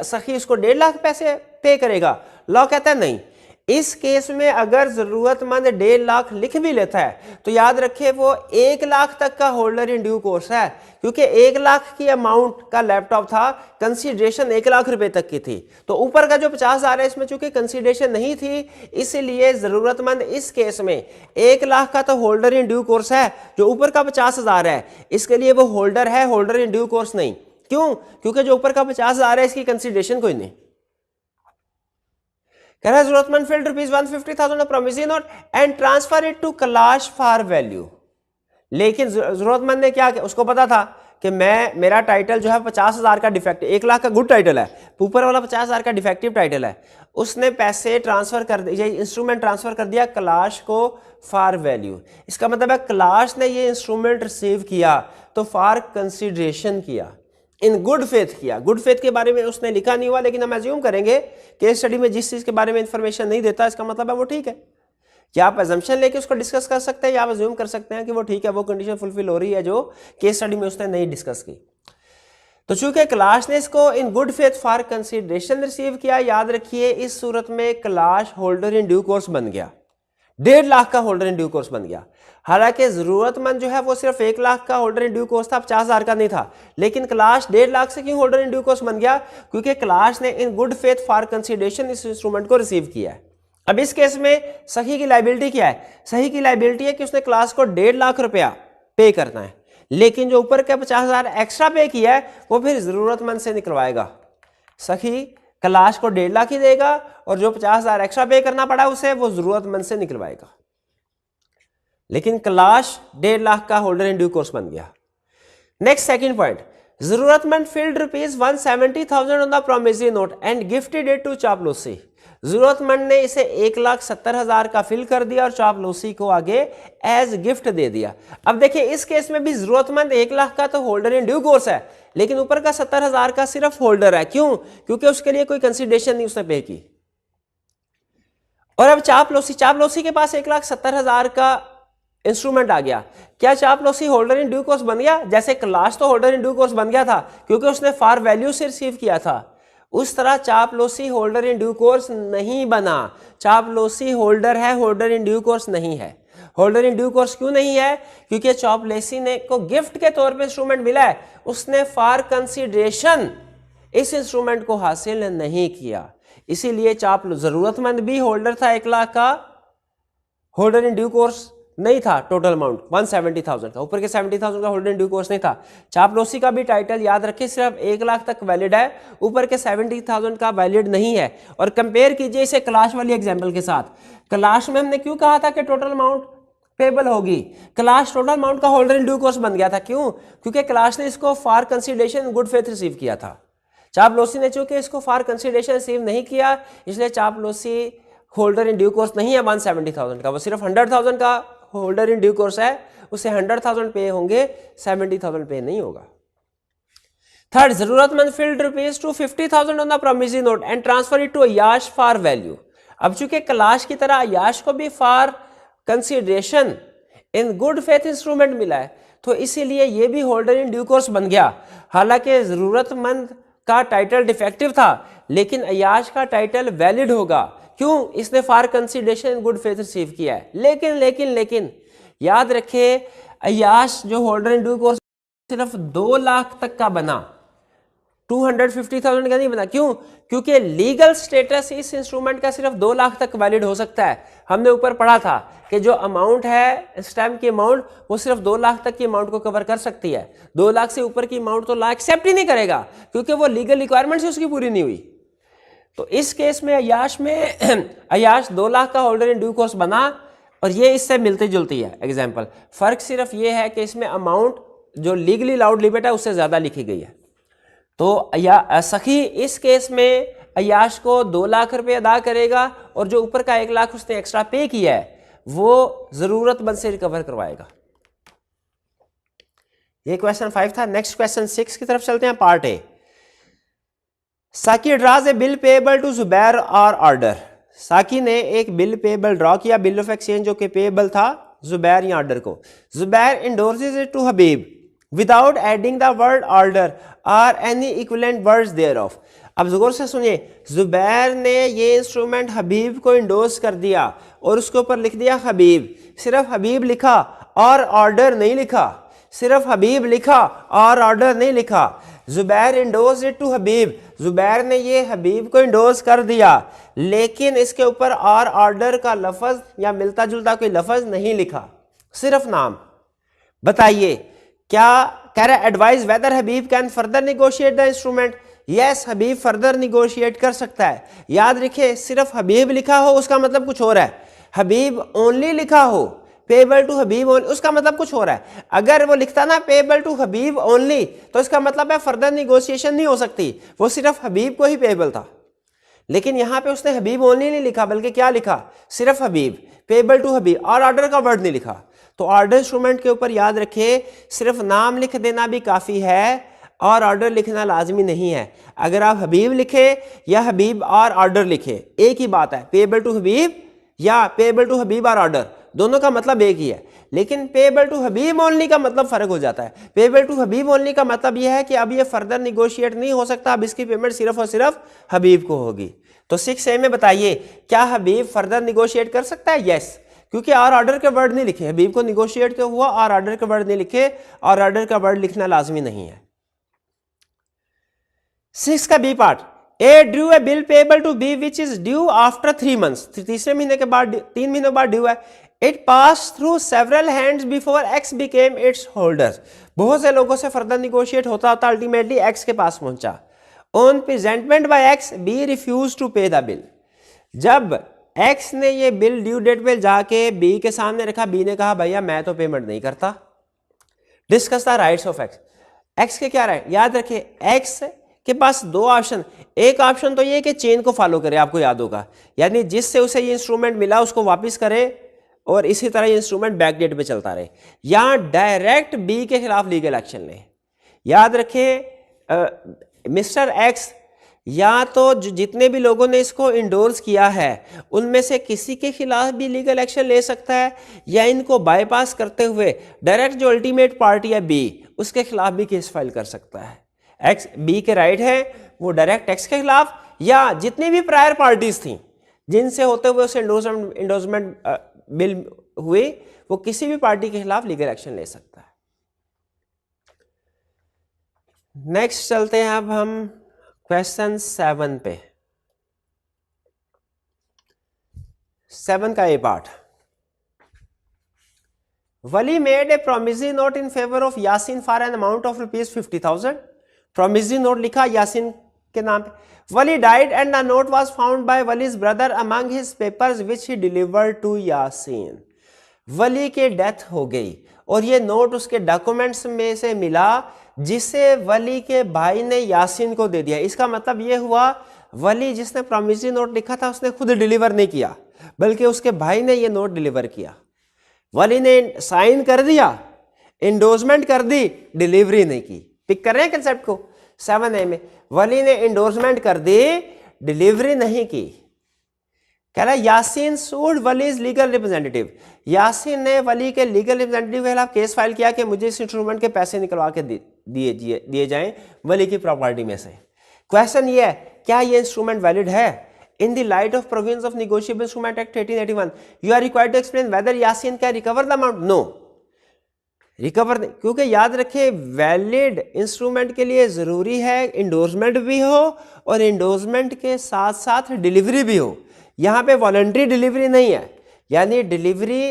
सखी उसको 1.5 लाख पैसे पे करेगा? लॉ कहता है नहीं, इस केस में अगर जरूरतमंद 1.5 लाख लिख भी लेता है तो याद रखे वो 1 लाख तक का होल्डर इन ड्यू कोर्स है, क्योंकि 1 लाख की अमाउंट का लैपटॉप था, कंसीडरेशन 1 लाख रुपए तक की थी। तो ऊपर का जो 50,000 है इसमें चूंकि कंसीडरेशन नहीं थी, इसलिए जरूरतमंद इस केस में 1 लाख का तो होल्डर इन ड्यू कोर्स है, जो ऊपर का 50,000 है इसके लिए वो होल्डर है, होल्डर इन ड्यू कोर्स नहीं। क्यों? क्योंकि जो ऊपर का 50,000 है इसकी कंसीडरेशन कोई नहीं। कह रहा है Zaruratmand filled ₹150,000 promissory note and transfer it to Kailash for value. लेकिन जरूरतमंद ने क्या, उसको पता था कि मेरा टाइटल जो है 50,000 का डिफेक्टिव, 1 लाख का गुड टाइटल है, ऊपर वाला 50,000 का डिफेक्टिव टाइटल है। उसने पैसे ट्रांसफर कर दिए, इंस्ट्रूमेंट ट्रांसफर कर दिया कैलाश को फॉर वैल्यू। इसका मतलब है कैलाश ने ये इंस्ट्रूमेंट रिसीव किया तो फॉर कंसिडरेशन किया, इन गुड फेथ किया। गुड फेथ के बारे में उसने लिखा नहीं हुआ, लेकिन हम एज्यूम करेंगे केस स्टडी में जिस चीज के बारे में इंफॉर्मेशन नहीं देता इसका मतलब है वो ठीक है। क्या आप एजम्पशन लेके उसको डिस्कस कर सकते हैं या आप एज्यूम कर सकते हैं कि वो ठीक है, वो कंडीशन फुलफिल हो रही है जो केस स्टडी में उसने नहीं डिस्कस की। तो चूंकि कैलाश ने इसको इन good faith for consideration receive किया, याद रखिए इस सूरत में Kailash holder in due course बन गया, 1.5 लाख का होल्डर इन ड्यू कोर्स बन गया। हालांकि जरूरतमंद जो है वो सिर्फ 1 लाख का होल्डर इन ड्यू कोर्स था, 50,000 का नहीं था। लेकिन कैलाश 1.5 लाख से क्यों होल्डर इन ड्यू कोर्स बन गया? क्योंकि कैलाश ने इन गुड फेथ फॉर कंसिडरेशन इस इंस्ट्रूमेंट को रिसीव किया है। अब इस केस में सही की लायबिलिटी क्या है? सही की लायबिलिटी है कि उसने कैलाश को 1.5 लाख रुपया पे करना है, लेकिन जो ऊपर के 50,000 एक्स्ट्रा पे किया है वो फिर जरूरतमंद से निकलवाएगा। सही कैलाश को 1.5 लाख ही देगा और जो 50,000 एक्स्ट्रा पे करना पड़ा उसे वो जरूरतमंद से निकलवाएगा। लेकिन कैलाश 1.5 लाख का होल्डर इन ड्यू कोर्स बन गया। Next second point, Zaruratmand filled ₹170,000 on the promissory note and gifted it to Chaplusi. Zaruratmand ने इसे 1,70,000 का फिल कर दिया और चापलूसी को आगे एज गिफ्ट दे दिया। अब देखिए इस केस में भी जरूरतमंद 1 लाख का तो होल्डर इन ड्यू कोर्स है, लेकिन ऊपर का 70,000 का सिर्फ होल्डर है। क्यों? क्योंकि उसके लिए कोई कंसिडरेशन नहीं उसने पे की। और अब चापलूसी के पास 1,70,000 का इंस्ट्रूमेंट आ गया। क्या चापलूसी होल्डर इन ड्यू कोर्स बन गया? जैसे कैलाश तो होल्डर इन ड्यू कोर्स बन गया था क्योंकि उसने फॉर वैल्यू से रिसीव किया था, उस तरह चापलूसी होल्डर इन ड्यू कोर्स नहीं बना। चापलूसी होल्डर है, होल्डर इन ड्यू कोर्स नहीं है। होल्डर इन ड्यू कोर्स क्यों नहीं है? क्योंकि चापलूसी ने को गिफ्ट के तौर पे इंस्ट्रूमेंट मिला है, उसने फॉर कंसिडरेशन इस इंस्ट्रूमेंट को हासिल नहीं किया, इसीलिए जरूरतमंद भी होल्डर था 1 लाख का, होल्डर इन ड्यू कोर्स नहीं था। टोटल अमाउंट 170,000 का, ऊपर के 70,000 का होल्डर इन ड्यू कोर्स नहीं था। चापलूसी का भी टाइटल याद रखें सिर्फ 1 लाख तक वैलिड है, ऊपर के 70,000 का वैलिड नहीं है। और कंपेयर कीजिए इसे कैलाश वाली एग्जांपल के साथ। कैलाश में हमने क्यों कहा था कि टोटल अमाउंट पेबल होगी? कैलाश टोटल अमाउंट का होल्डर इन ड्यू कोर्स बन गया था। क्यों? क्योंकि कैलाश ने इसको for consideration good faith receive किया था। चापलूसी ने चूंकि इसको फॉर कंसिडरेशन रिसीव नहीं किया, इसलिए चापलूसी होल्डर इन ड्यू कोर्स नहीं है 170,000 का, वो सिर्फ 100,000 का होल्डर इन ड्यू कोर्स है, उसे 100,000 पे होंगे, 70,000 पे नहीं होगा। Third, Zaruratmand filled ₹250,000 on the promissory note and transfer it to Ayash for value. अब चूंकि कैलाश की तरह अयाश को भी for consideration in good faith instrument मिला है, तो इसीलिए ये भी होल्डर इन ड्यू कोर्स बन गया। हालांकि जरूरतमंद का टाइटल डिफेक्टिव था, लेकिन अयाश का टाइटल वैलिड होगा। क्यों? इसने for consideration good faith receive किया है। लेकिन याद रखें अयाश जो होल्डर इन ड्यू कोर्स सिर्फ 2 लाख तक का बना, 250,000 का नहीं बना। क्यों? क्योंकि लीगल स्टेटस इस इंस्ट्रूमेंट का सिर्फ 2 लाख तक वैलिड हो सकता है। हमने ऊपर पढ़ा था कि जो अमाउंट है स्टैम्प की अमाउंट वो सिर्फ 2 लाख तक की अमाउंट को कवर कर सकती है। 2 लाख से ऊपर की अमाउंट तो लॉ एक्सेप्ट ही नहीं करेगा, क्योंकि वो लीगल रिक्वायरमेंट्स उसकी पूरी नहीं हुई। तो इस केस में अयाश 2 लाख का होल्डर इन ड्यू कोर्स बना और ये इससे मिलती जुलती है एग्जाम्पल। फर्क सिर्फ ये है कि इसमें अमाउंट जो लीगली अलाउड लिमिट है उससे ज्यादा लिखी गई है। तो सखी इस केस में अयाश को 2 लाख रुपए अदा करेगा और जो ऊपर का 1 लाख उसने एक्स्ट्रा पे किया है वो जरूरतमंद से रिकवर करवाएगा। ये क्वेश्चन 5 था। नेक्स्ट क्वेश्चन 6 की तरफ चलते हैं, part A. Saki draws a bill payable to Zubair or order. Saki ने एक बिल पेएबल ड्रॉ किया, बिल ऑफ एक्सचेंज जो कि पेएबल था जुबैर या ऑर्डर को। Zubair endorses it to Habib without adding the word order or any equivalent words thereof. अब गौर से सुनिए, जुबैर ने ये इंस्ट्रूमेंट हबीब को इंडोर्स कर दिया और उसके ऊपर लिख दिया हबीब, सिर्फ हबीब लिखा और ऑर्डर नहीं लिखा, सिर्फ हबीब लिखा और ऑर्डर नहीं लिखा। जुबैर इंडोर्स इट टू हबीब, जुबैर ने ये हबीब को इंडोर्स कर दिया, लेकिन इसके ऊपर और ऑर्डर का लफज या मिलता जुलता कोई लफज नहीं लिखा, सिर्फ नाम। बताइए क्या कह रहा है, advice whether Habib can further negotiate the instrument. Yes, Habib further negotiate कर सकता है। याद रखिए, सिर्फ हबीब लिखा हो उसका मतलब कुछ और है, हबीब ओनली लिखा हो, पेबल टू हबीब ओनली, उसका मतलब कुछ हो रहा है। अगर वो लिखता ना पेबल टू हबीब ओनली, तो इसका मतलब है फर्दर निगोशिएशन नहीं हो सकती, वो सिर्फ हबीब को ही पेबल था। लेकिन यहां पे उसने हबीब ओनली नहीं लिखा, बल्कि क्या लिखा, सिर्फ हबीब, पेबल टू हबीब, और ऑर्डर का वर्ड नहीं लिखा। तो ऑर्डर इंस्ट्रूमेंट के ऊपर याद रखिए, सिर्फ नाम लिख देना भी काफी है और ऑर्डर लिखना लाजमी नहीं है। अगर आप हबीब लिखे या हबीब और ऑर्डर लिखे, एक ही बात है, पेबल टू हबीब या पेबल टू हबीब और ऑर्डर, दोनों का मतलब एक ही है। लेकिन पेबल टू हबीब ओनली का मतलब फर्क हो जाता है। पेबल टू हबीब ओनली का मतलब यह है कि अब ये फर्दर निगोशिएट नहीं हो सकता, अब इसकी पेमेंट सिर्फ और सिर्फ हबीब को होगी। तो 6A में बताइए, क्या हबीब फर्दर निगोशिएट कर सकता है? यस, क्योंकि और ऑर्डर के वर्ड नहीं लिखे, हबीब को निगोशिएट तो हुआ और ऑर्डर के वर्ड नहीं लिखे, और ऑर्डर का वर्ड लिखना लाजमी नहीं है। 6 का B part, A due a bill payable to B which is due after 3 months, तीसरे महीने के बाद, 3 महीनों बाद ड्यू है। It pass through several hands before X became its holder, बहुत से लोगों से फर्दर निगोशिएट होता होता अल्टीमेटली एक्स के पास पहुंचा। On presentment by X B refuse to pay the bill, जब एक्स ने ये बिल ड्यू डेट पे जाके बी के सामने रखा, बी ने कहा भैया मैं तो पेमेंट नहीं करता। Discuss the rights of x, x के क्या राइट, याद रखिए एक्स के पास दो ऑप्शन, एक ऑप्शन तो ये कि चेन को फॉलो करे, आपको याद होगा, यानी जिससे उसे ये इंस्ट्रूमेंट मिला उसको वापस करे और इसी तरह ये इंस्ट्रूमेंट बैक डेट पे चलता रहे, या डायरेक्ट बी के खिलाफ लीगल एक्शन ले। याद रखें मिस्टर एक्स या तो जितने भी लोगों ने इसको इंडोर्स किया है उनमें से किसी के खिलाफ भी लीगल एक्शन ले सकता है, या इनको बाईपास करते हुए डायरेक्ट जो अल्टीमेट पार्टी है बी, उसके खिलाफ भी केस फाइल कर सकता है। एक्स बी के राइट है वो डायरेक्ट एक्स के खिलाफ, या जितनी भी प्रायर पार्टीज थी जिनसे होते हुए उसे इंडोर्समेंट बिल हुए, वो किसी भी पार्टी के खिलाफ लीगल एक्शन ले सकता है। नेक्स्ट चलते हैं अब हम क्वेश्चन 7 पे। 7 का A part, Wali made a promissory note in favour of Yasin for an amount of ₹50,000। Promissory note लिखा यासीन के नाम पे। Wali died and the note was found by Wali's brother among his papers which he delivered to Yasin. Wali के death हो गई और ये note उसके डॉक्यूमेंट्स में से मिला जिसे वली के भाई ने यासीन को दे दिया। इसका मतलब ये हुआ वली जिसने प्रोमिसरी नोट लिखा था उसने खुद डिलीवर नहीं किया, बल्कि उसके भाई ने ये नोट डिलीवर किया। वली ने साइन कर दिया, इंडोर्समेंट कर दी, डिलीवरी नहीं की। पिक कर रहे हैं कंसेप्ट को। 7A में वली ने इंडोर्समेंट कर दी, डिलीवरी नहीं की। कह रहा यासीन सूड वलीज लीगल रिप्रेजेंटेटिव, यासीन ने वली के लीगल रिप्रेजेंटेटिव के खिलाफ केस फाइल किया कि मुझे इस इंस्ट्रूमेंट के पैसे निकलवा के दिए जाएं वली की प्रॉपर्टी में से। क्वेश्चन ये है, क्या ये इंस्ट्रूमेंट वैलिड है? In the light of provisions of negotiable instrument act 1881 you are required to explain whether Yasin can recover the amount. No, recover नहीं, क्योंकि याद रखें वैलिड इंस्ट्रूमेंट के लिए जरूरी है इंडोर्समेंट भी हो और इंडोर्समेंट के साथ साथ डिलीवरी भी हो। यहां पे वॉलंटरी डिलीवरी नहीं है, यानी डिलीवरी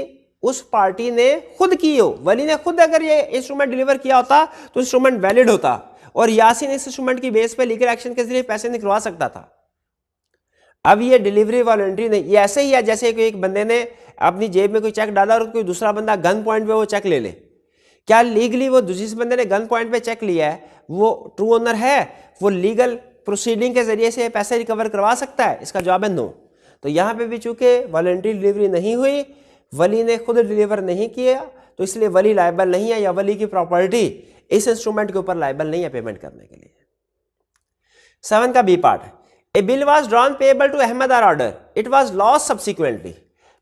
उस पार्टी ने खुद की हो। वली ने खुद अगर ये इंस्ट्रूमेंट डिलीवर किया होता तो इंस्ट्रूमेंट वैलिड होता और यासीन इस इंस्ट्रूमेंट की बेस पे लीगल एक्शन के जरिए पैसे निकलवा सकता था। अब ये डिलीवरी वॉलंटरी नहीं, ये ऐसे ही है जैसे कि एक बंदे ने अपनी जेब में कोई चेक डाला और कोई दूसरा बंदा गन पॉइंट पे वो चेक ले ले। क्या लीगली वो जिस बंदे ने गन पॉइंट पे चेक लिया है वो ट्रू ओनर है? वो लीगल प्रोसीडिंग के जरिए से पैसे रिकवर करवा सकता है? इसका जवाब है नो। तो यहाँ पे भी चूंकि वॉलंटरी डिलीवरी नहीं हुई, वली ने खुद डिलीवर नहीं किया, तो इसलिए वली लायबल नहीं है या वली की प्रॉपर्टी इस इंस्ट्रूमेंट के ऊपर लायबल नहीं है पेमेंट करने के लिए। 7 का B part, a bill was drawn payable to Ahmed or order, it was lost subsequently.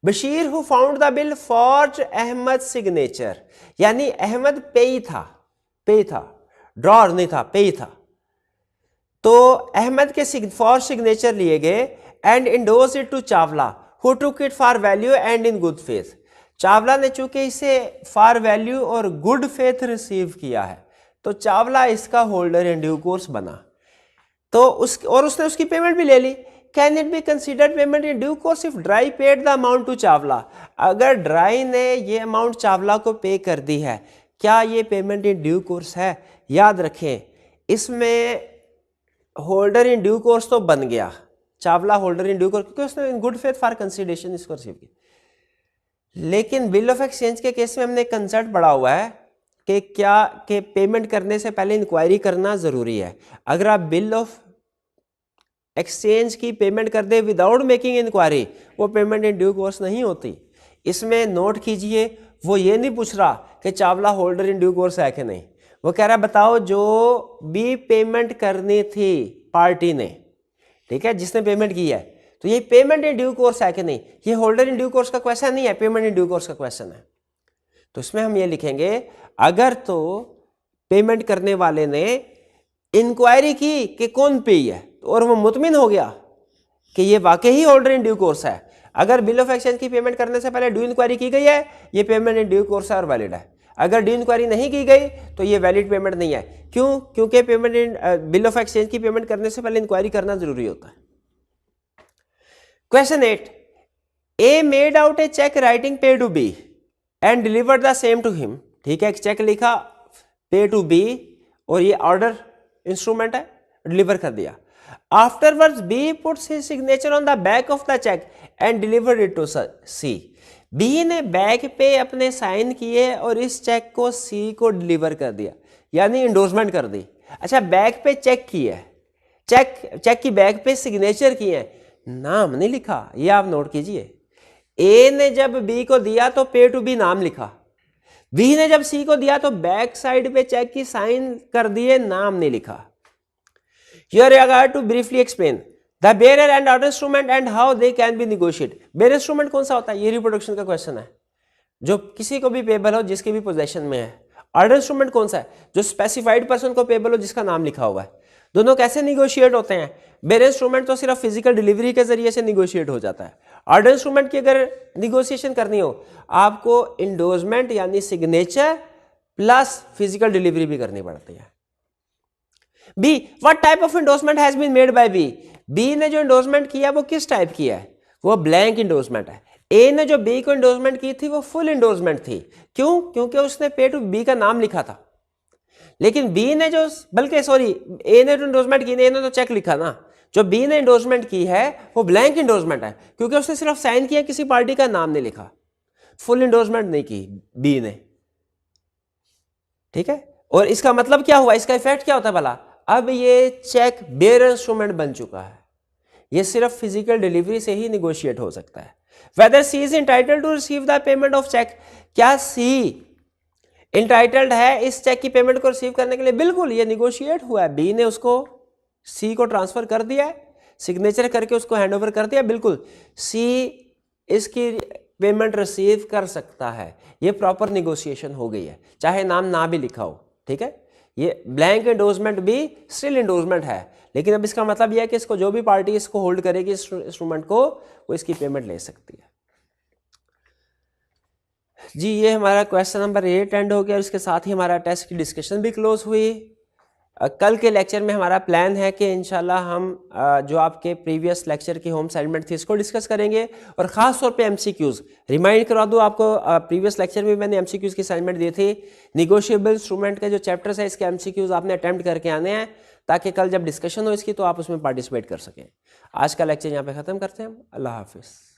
Bashir who found the bill forge Ahmed signature, यानी अहमद पेई था, ड्रॉर नहीं था, पेई था। तो अहमद के फॉर सिग्नेचर लिए गए and endorse it to Chawla who took it for value and in good faith. Chawla ने चूंकि इसे फॉर वैल्यू और गुड फेथ रिसीव किया है तो चावला इसका होल्डर इन ड्यू कोर्स बना। तो उसने उसकी पेमेंट भी ले ली। Can it be considered payment in due course if ड्राई paid the amount to Chawla. अगर ड्राई ने ये अमाउंट चावला को पे कर दी है, क्या ये पेमेंट इन ड्यू कोर्स है? याद रखें इसमें होल्डर इन ड्यू कोर्स तो बन गया, Chawla holder in due course, क्योंकि उसने इन गुड फेथ फॉर कंसिडरेशन इसको रिसीव किया। लेकिन बिल ऑफ एक्सचेंज के केस में हमने कंसेप्ट पढ़ा हुआ है कि क्या कि पेमेंट करने से पहले इंक्वायरी करना जरूरी है। अगर आप बिल ऑफ एक्सचेंज की पेमेंट कर दे विदाउट मेकिंग इंक्वायरी, वो पेमेंट इन ड्यू कोर्स नहीं होती। इसमें नोट कीजिए, वो ये नहीं पूछ रहा कि Chawla holder in due course है कि नहीं, वो कह रहा है बताओ जो भी पेमेंट करनी थी पार्टी ने, ठीक है, जिसने पेमेंट की है, तो ये पेमेंट इन ड्यू कोर्स है कि नहीं। ये होल्डर इन ड्यू कोर्स का क्वेश्चन नहीं है, पेमेंट इन ड्यू कोर्स का क्वेश्चन है। तो इसमें हम ये लिखेंगे अगर तो पेमेंट करने वाले ने इंक्वायरी की कि कौन पे है और वो मुतमिन हो गया कि ये वाकई ही होल्डर इन ड्यू कोर्स है, अगर बिल ऑफ एक्सचेंज की पेमेंट करने से पहले ड्यू इंक्वायरी की गई है, ये पेमेंट इन ड्यू कोर्स है और वैलिड है। अगर ड्यू इंक्वायरी नहीं की गई तो ये वैलिड पेमेंट नहीं है। क्यों? क्योंकि payment in bill of exchange की पेमेंट करने से पहले इंक्वायरी करना जरूरी होता है। Question 8, A made out a cheque writing pay to B and delivered the same to him. ठीक है, एक चेक लिखा पे टू बी और ये ऑर्डर इंस्ट्रूमेंट है, डिलीवर कर दिया। Afterwards B puts his signature on the back of the cheque and delivered it to C. B ने बैक पे अपने साइन किए और इस चेक को सी को डिलीवर कर दिया, यानी इंडोर्समेंट कर दी। अच्छा, बैक पे चेक की है, चेक की बैक पे सिग्नेचर किए हैं, नाम नहीं लिखा, ये आप नोट कीजिए। ए ने जब बी को दिया तो पे टू बी नाम लिखा, बी ने जब सी को दिया तो बैक साइड पे चेक की साइन कर दिए, नाम नहीं लिखा। Here I got to briefly explain the bearer and order instrument and how they can be negotiated. bearer instrument कौन सा होता है? ये रिप्रोडक्शन का क्वेश्चन है, जो किसी को भी पेबल हो जिसके भी पोजेशन में है। ऑर्डर इंस्ट्रूमेंट कौन सा है? जो स्पेसिफाइड पर्सन को पेबल हो जिसका नाम लिखा हुआ है। दोनों कैसे निगोशिएट होते हैं? बेयर इंस्ट्रूमेंट तो सिर्फ फिजिकल डिलीवरी के जरिए से निगोशिएट हो जाता है। ऑर्डर इंस्ट्रूमेंट की अगर निगोशिएशन करनी हो, आपको इंडोर्समेंट यानी सिग्नेचर प्लस फिजिकल डिलीवरी भी करनी पड़ती है। B, what type of endorsement has been made by B. B ने जो इंडोर्समेंट किया वो किस टाइप की है? वो ब्लैंक इंडोर्समेंट है। ए ने जो बी को इंडोर्समेंट की थी वो फुल इंडोर्समेंट थी। क्यों? क्योंकि उसने पे टू बी का नाम लिखा था। लेकिन बी ने जो, बल्कि सॉरी, ए ने जो इंडोर्समेंट की, ए ने तो चेक लिखा ना, जो बी ने इंडोर्समेंट की है वो ब्लैंक इंडोर्समेंट है, क्योंकि उसने सिर्फ साइन किया, किसी पार्टी का नाम नहीं लिखा, फुल इंडोर्समेंट नहीं की बी ने। ठीक है, और इसका मतलब क्या हुआ, इसका इफेक्ट क्या होता है भला? अब ये चेक बेयर इंस्ट्रूमेंट बन चुका है, ये सिर्फ फिजिकल डिलीवरी से ही निगोशिएट हो सकता है। Whether C is entitled to receive the payment of cheque, क्या सी इंटाइटल्ड है इस चेक की पेमेंट को रिसीव करने के लिए? बिल्कुल, ये निगोशिएट हुआ है, बी ने उसको सी को ट्रांसफर कर दिया है, सिग्नेचर करके उसको हैंडओवर कर दिया, बिल्कुल सी इसकी पेमेंट रिसीव कर सकता है। ये प्रॉपर निगोशिएशन हो गई है, चाहे नाम ना भी लिखा हो। ठीक है, ये ब्लैंक इंडोर्समेंट भी स्टिल इंडोर्समेंट है, लेकिन अब इसका मतलब यह है कि इसको जो भी पार्टी इसको होल्ड करेगी इंस्ट्रूमेंट को, वो इसकी पेमेंट ले सकती है। जी, ये हमारा क्वेश्चन नंबर 8 एंड हो गया और इसके साथ ही हमारा टेस्ट की डिस्कशन भी क्लोज हुई। कल के लेक्चर में हमारा प्लान है कि इंशाल्लाह हम जो आपके प्रीवियस लेक्चर की होम असाइनमेंट थी इसको डिस्कस करेंगे, और ख़ास तौर पे एमसीक्यूज़ रिमाइंड करा दूँ आपको। प्रीवियस लेक्चर में मैंने एमसीक्यूज़ की असाइनमेंट दी थी, निगोशिएबल इंस्ट्रूमेंट के जो चैप्टर्स है इसके एमसीक्यूज़ आपने अटैम्प्ट करके आने हैं, ताकि कल जब डिस्कशन हो इसकी तो आप उसमें पार्टिसिपेट कर सकें। आज का लेक्चर यहाँ पे ख़त्म करते हैं हम। अल्लाह हाफिज़।